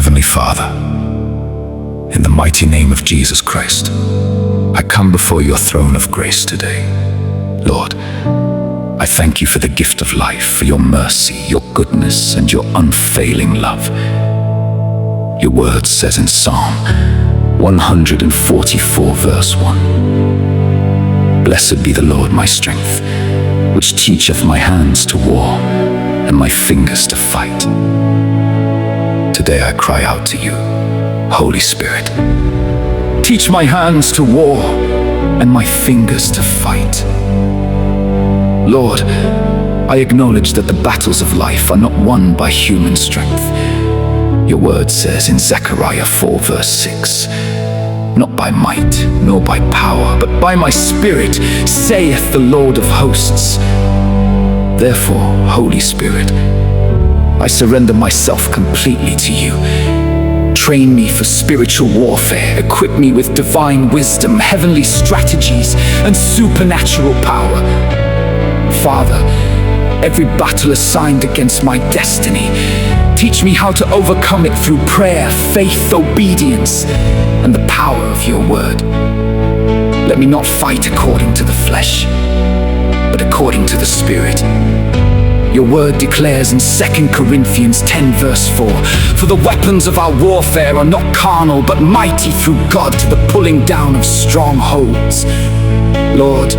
Heavenly Father, in the mighty name of Jesus Christ, I come before your throne of grace today. Lord, I thank you for the gift of life, for your mercy, your goodness, and your unfailing love. Your word says in Psalm 144 verse 1, "Blessed be the Lord my strength, which teacheth my hands to war, and my fingers to fight." Today I cry out to you, Holy Spirit, teach my hands to war and my fingers to fight. Lord, I acknowledge that the battles of life are not won by human strength. Your word says in Zechariah 4 verse 6, "Not by might, nor by power, but by my Spirit, saith the Lord of hosts." Therefore, Holy Spirit, I surrender myself completely to you. Train me for spiritual warfare. Equip me with divine wisdom, heavenly strategies, and supernatural power. Father, every battle assigned against my destiny, teach me how to overcome it through prayer, faith, obedience, and the power of your word. Let me not fight according to the flesh, but according to the Spirit. Your word declares in 2 Corinthians 10 verse 4, "For the weapons of our warfare are not carnal, but mighty through God to the pulling down of strongholds." Lord,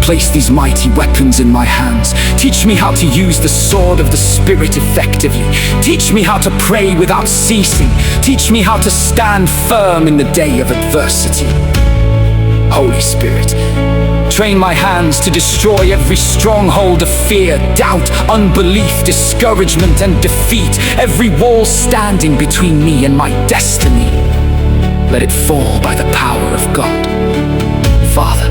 place these mighty weapons in my hands. Teach me how to use the sword of the Spirit effectively. Teach me how to pray without ceasing. Teach me how to stand firm in the day of adversity. Holy Spirit, train my hands to destroy every stronghold of fear, doubt, unbelief, discouragement, and defeat. Every wall standing between me and my destiny, let it fall by the power of God. Father,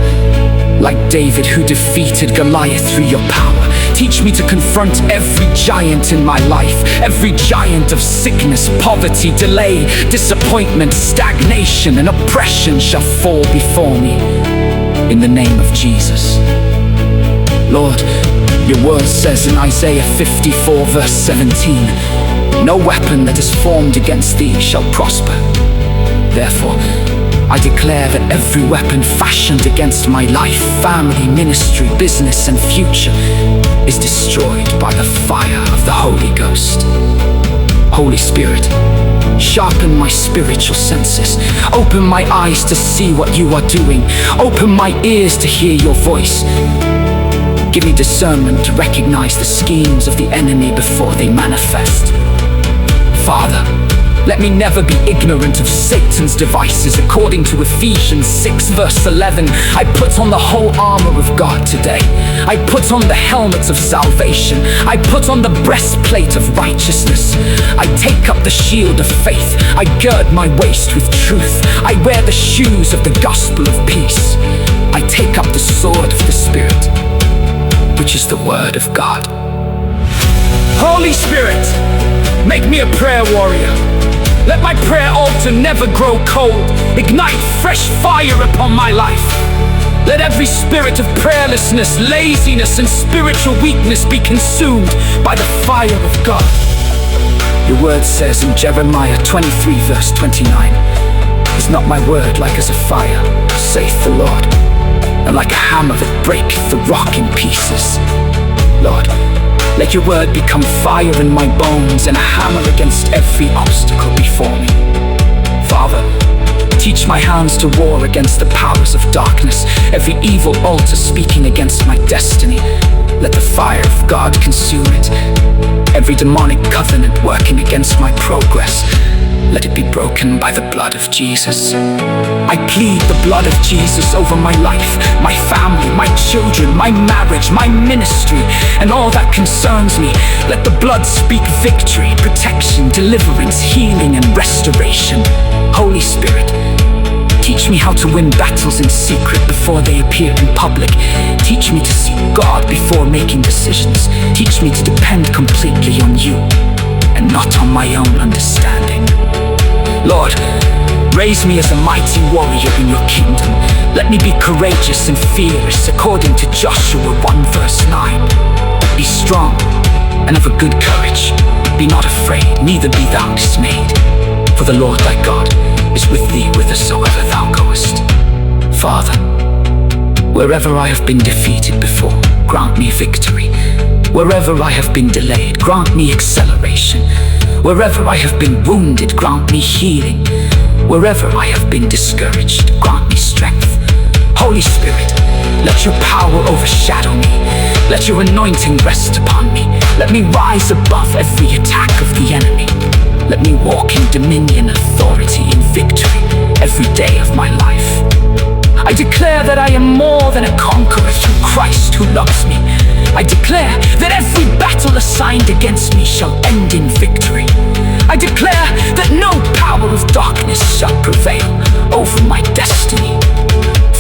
like David who defeated Goliath through your power, teach me to confront every giant in my life. Every giant of sickness, poverty, delay, disappointment, stagnation, and oppression shall fall before me, in the name of Jesus. Lord, your word says in Isaiah 54 verse 17, "No weapon that is formed against thee shall prosper." Therefore, I declare that every weapon fashioned against my life, family, ministry, business, and future is destroyed by the fire of the Holy Ghost. Holy Spirit, sharpen my spiritual senses. Open my eyes to see what you are doing. Open my ears to hear your voice. Give me discernment to recognize the schemes of the enemy before they manifest. Father, let me never be ignorant of Satan's devices. According to Ephesians 6 verse 11, I put on the whole armor of God today. I put on the helmet of salvation. I put on the breastplate of righteousness. I take up the shield of faith. I gird my waist with truth. I wear the shoes of the gospel of peace. I take up the sword of the Spirit, which is the word of God. Holy Spirit, make me a prayer warrior. Let my prayer altar never grow cold. Ignite fresh fire upon my life. Let every spirit of prayerlessness, laziness, and spiritual weakness be consumed by the fire of God. Your word says in Jeremiah 23 verse 29, "Is not my word like as a fire, saith the Lord, and like a hammer that breaketh the rock in pieces?" Lord, let your word become fire in my bones and a hammer against every obstacle before me. Father, teach my hands to war against the powers of darkness, every evil altar speaking against my destiny. Let the fire of God consume it. Every demonic covenant working against my progress, let it be broken by the blood of Jesus. I plead the blood of Jesus over my life, my family, my children, my marriage, my ministry, and all that concerns me. Let the blood speak victory, protection, deliverance, healing, and restoration. Holy Spirit, teach me how to win battles in secret before they appear in public. Teach me to seek God before making decisions. Teach me to depend completely on you and not on my own understanding. Lord, raise me as a mighty warrior in your kingdom. Let me be courageous and fearless according to Joshua 1 verse 9. Be strong and of a good courage. Be not afraid, neither be thou dismayed. for the Lord thy God is with thee whithersoever thou goest. Father, wherever I have been defeated before, grant me victory. Wherever I have been delayed, grant me acceleration. Wherever I have been wounded, grant me healing. Wherever I have been discouraged, grant me strength. Holy Spirit, let your power overshadow me. Let your anointing rest upon me. Let me rise above every attack of the enemy. Let me walk in dominion, authority, and victory every day of my life. I declare that I am more than a conqueror through Christ who loves me. I declare that every battle assigned against me shall end in victory. I declare that no power of darkness shall prevail over my destiny.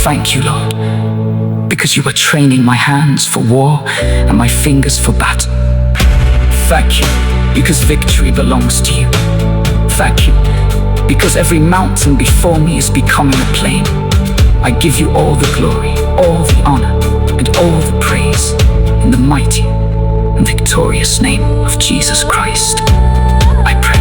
Thank you, Lord, because you are training my hands for war and my fingers for battle. Thank you, because victory belongs to you. Thank you, because every mountain before me is becoming a plain. I give you all the glory, all the honor, and all the praise in the mighty and victorious name of Jesus Christ. I pray.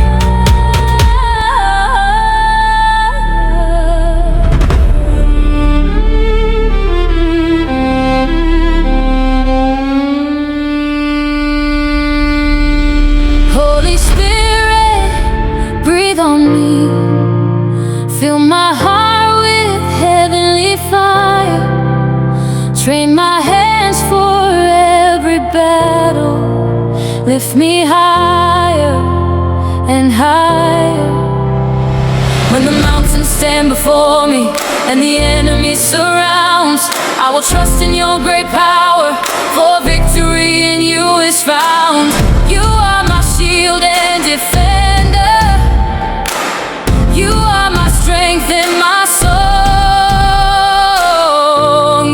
Holy Spirit, breathe on me. Fill my heart with heavenly fire. Train my hands for every battle. Lift me higher and higher. When the mountains stand before me and the enemy surrounds, I will trust in your great power, for victory in you is found. You are my shield and defender. You are my strength and my song.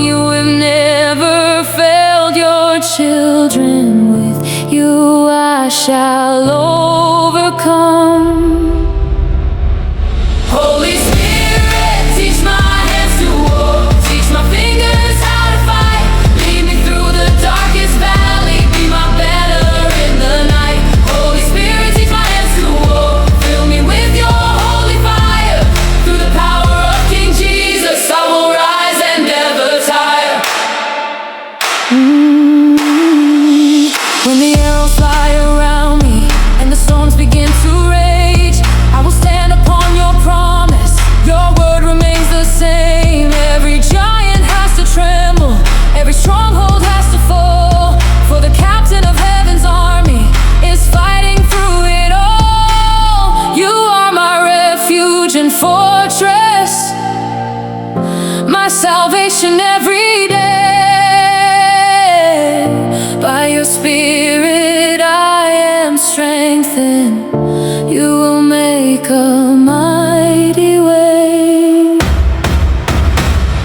You have never failed your children. With you I shall overcome. Holy Spirit, teach my hands to war. Teach my fingers how to fight. Lead me through the darkest valley. Be my banner in the night. Holy Spirit, teach my hands to war. Fill me with your holy fire. Through the power of King Jesus, I will rise and never tire. When the arrows fly around me and the storms begin to rage, I will stand upon your promise. Your word remains the same. Every giant has to tremble, every stronghold has to fall, for the captain of heaven's army is fighting through it all. You are my refuge and fortress, my salvation every day. By your Spirit I am strengthened. You will make a mighty way.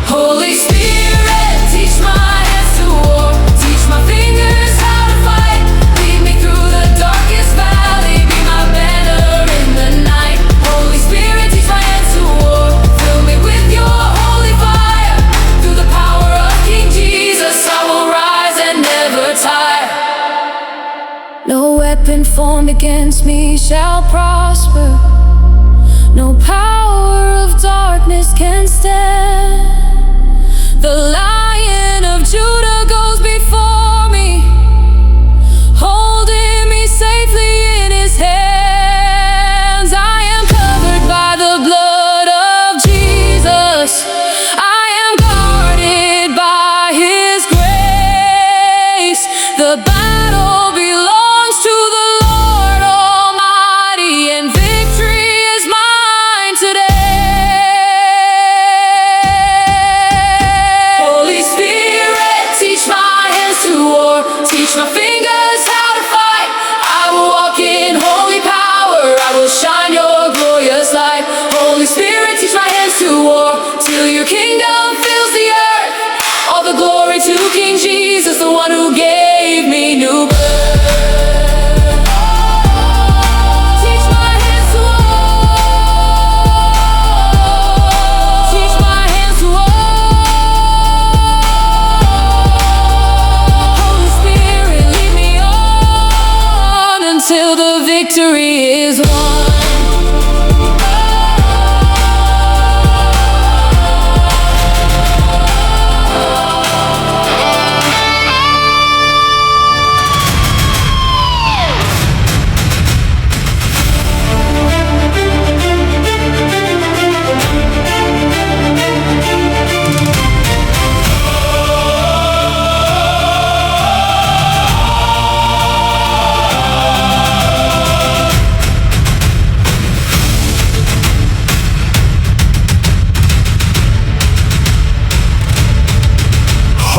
Holy Spirit, teach my hands to war. Teach my fingers how to fight. Lead me through the darkest valley. Be my banner in the night. Holy Spirit, teach my hands to war. Fill me with your holy fire. Through the power of King Jesus, I will rise and never tire. No weapon formed against me shall prosper. No power of darkness can stand. The Lion of Judah goes before me, holding me safely in his hands. I am covered by the blood of Jesus. I am guarded by his grace. The battle belongs to the Lord Almighty, and victory is mine today. Holy Spirit, teach my hands to war. Teach my fingers how to fight. I will walk in holy power. I will shine your glorious light. Holy Spirit, teach my hands to war, till your kingdom fills the earth. All the glory to King Jesus, the one who gave me new birth. Teach my hands to war. Teach my hands to war. Holy Spirit, lead me on until the victory is won.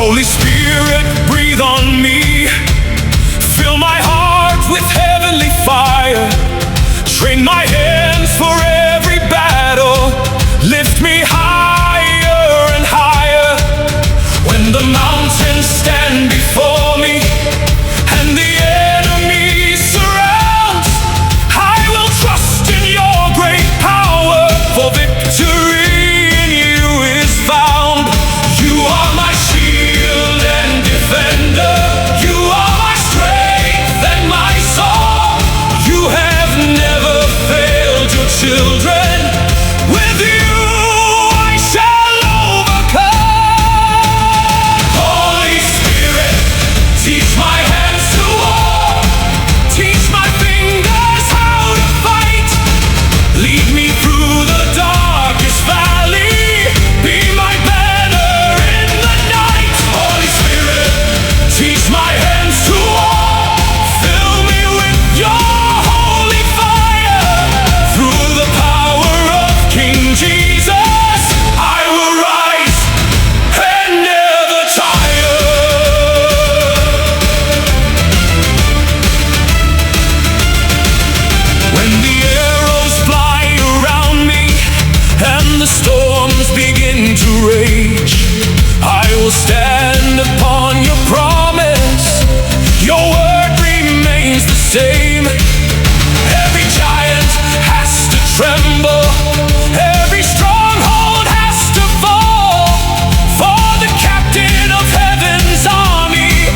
Holy Spirit, breathe on me. Fill my heart with heavenly fire. Train my hands for every battle. Lift me higher and higher. When the mountains stand before me and the enemy surrounds, I will trust in your great power, for victory in you is found. You are my shield and defender. You are my strength and my song. You have never failed your children. With you I shall overcome. Holy Spirit, teach my hands to war. Teach my fingers how to fight. Lead me through the darkest valley. Be my banner in the night. Holy Spirit, teach my hands to war. Fill me with your holy fire. Through the power of King Jesus, I will rise and never tire. When the arrows fly around me and the storms begin to rage, I will stand upon your promise. Your word remains the same. Every giant has to tremble. Every stronghold has to fall. For the captain of heaven's army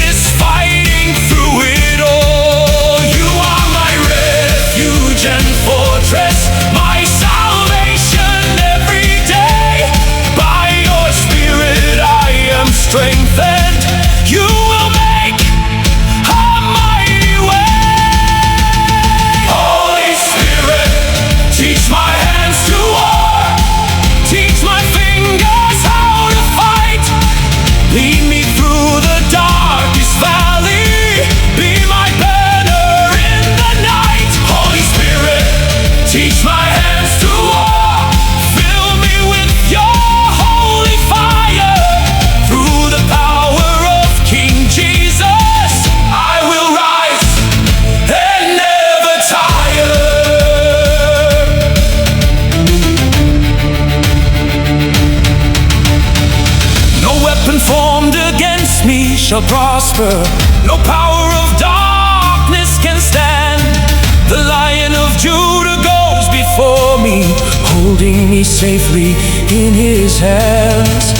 is fighting through it all. You are my refuge and fortress, my salvation every day. By your Spirit I am strengthened. You will make a mighty way. Holy Spirit, teach my hands to war. Teach my fingers how to fight. Lead me through the darkest valley. Be my banner in the night. Holy Spirit, teach my hands to war. Fill me with your holy fire. Through the power of King Jesus, I will rise and never tire. No weapon formed against me shall prosper. No power of darkness can stand. The Lion of Judah goes before me, holding me safely in his hands.